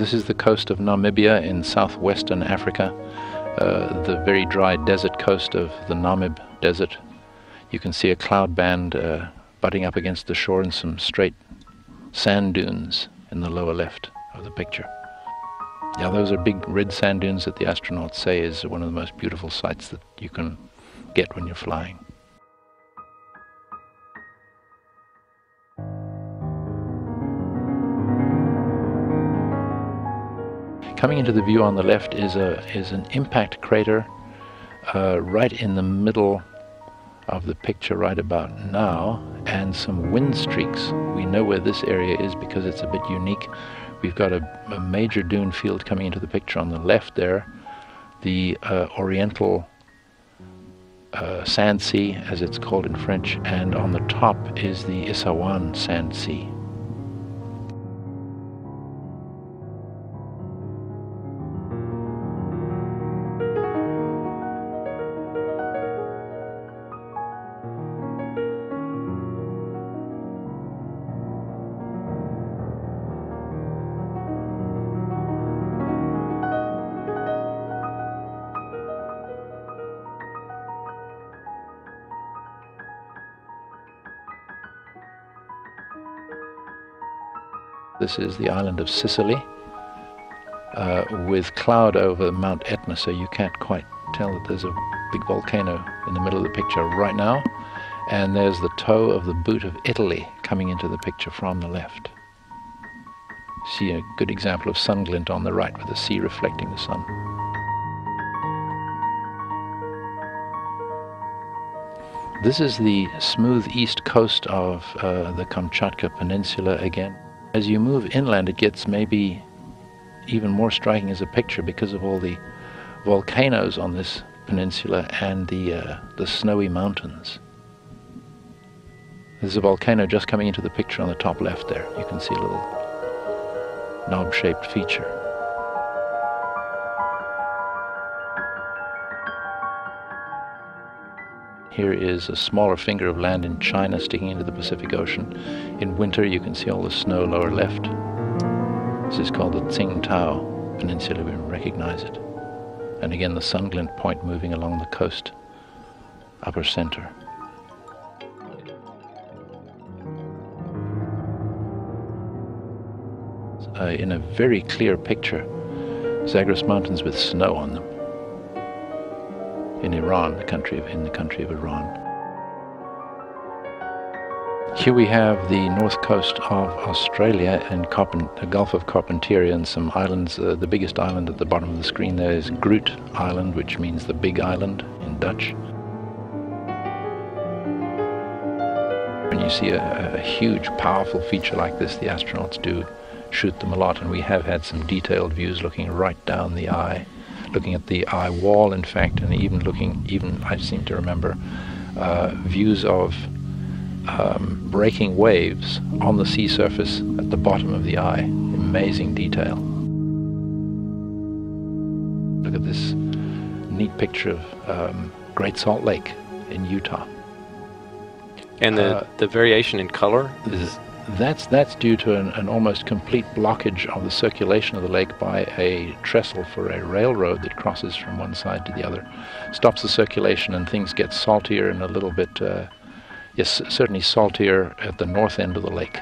This is the coast of Namibia in southwestern Africa, the very dry desert coast of the Namib Desert. You can see a cloud band butting up against the shore and some straight sand dunes in the lower left of the picture. Yeah, those are big red sand dunes that the astronauts say is one of the most beautiful sights that you can get when you're flying. Coming into the view on the left is an impact crater right in the middle of the picture right about now, and some wind streaks. We know where this area is because it's a bit unique. We've got a major dune field coming into the picture on the left there, the Oriental Sand Sea, as it's called in French, and on the top is the Issawan Sand Sea. This is the island of Sicily, with cloud over Mount Etna, so you can't quite tell that there's a big volcano in the middle of the picture right now. And there's the toe of the boot of Italy coming into the picture from the left. See a good example of sun glint on the right with the sea reflecting the sun. This is the smooth east coast of the Kamchatka Peninsula again. As you move inland, it gets maybe even more striking as a picture because of all the volcanoes on this peninsula and the snowy mountains. There's a volcano just coming into the picture on the top left there. You can see a little knob-shaped feature. Here is a smaller finger of land in China sticking into the Pacific Ocean. In winter you can see all the snow lower left. This is called the Tsingtao Peninsula, we recognize it. And again the sun glint point moving along the coast, upper center. In a very clear picture, Zagros Mountains with snow on them. In Iran, in the country of Iran. Here we have the north coast of Australia and the Gulf of Carpentaria and some islands. The biggest island at the bottom of the screen there is Groot Island, which means the big island in Dutch. When you see a huge, powerful feature like this, the astronauts do shoot them a lot, and we have had some detailed views looking right down the eye. Looking at the eye wall, in fact, and even I seem to remember views of breaking waves on the sea surface at the bottom of the eye. Amazing detail. Look at this neat picture of Great Salt Lake in Utah. And the variation in color is... That's due to an almost complete blockage of the circulation of the lake by a trestle for a railroad that crosses from one side to the other. Stops the circulation and things get saltier and a little bit, yes, certainly saltier at the north end of the lake.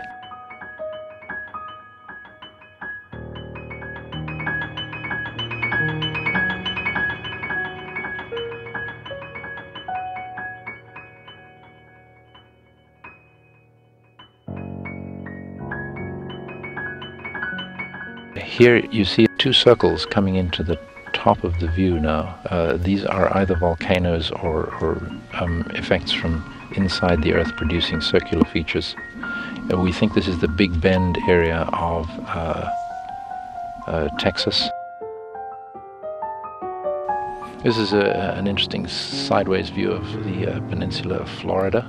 Here you see two circles coming into the top of the view now. These are either volcanoes or effects from inside the Earth producing circular features. We think this is the Big Bend area of Texas. This is an interesting sideways view of the peninsula of Florida,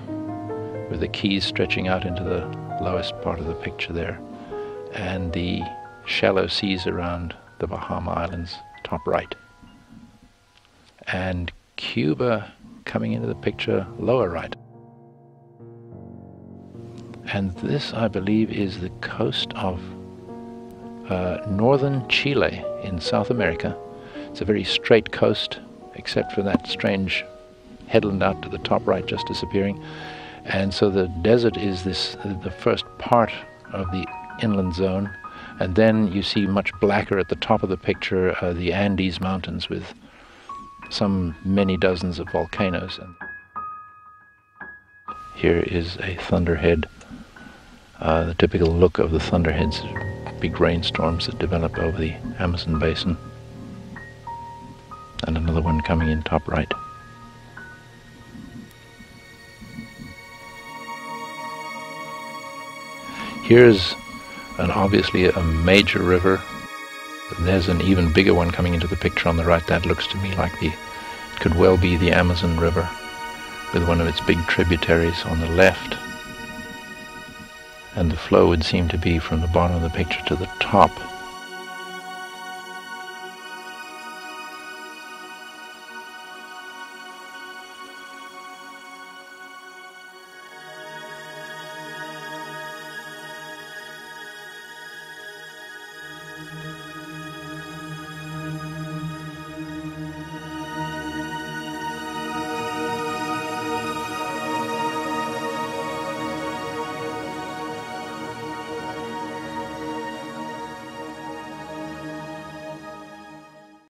with the Keys stretching out into the lowest part of the picture there, and the shallow seas around the Bahama Islands, top right. And Cuba coming into the picture, lower right. And this, I believe, is the coast of northern Chile in South America. It's a very straight coast, except for that strange headland out to the top right just disappearing. And so the desert is the first part of the inland zone, and then you see much blacker at the top of the picture the Andes Mountains with some many dozens of volcanoes. And here is a thunderhead, the typical look of the thunderheads, big rainstorms that develop over the Amazon basin. And another one coming in top right. Here's obviously a major river. There's an even bigger one coming into the picture on the right. That looks to me like it could well be the Amazon River, with one of its big tributaries on the left. And the flow would seem to be from the bottom of the picture to the top.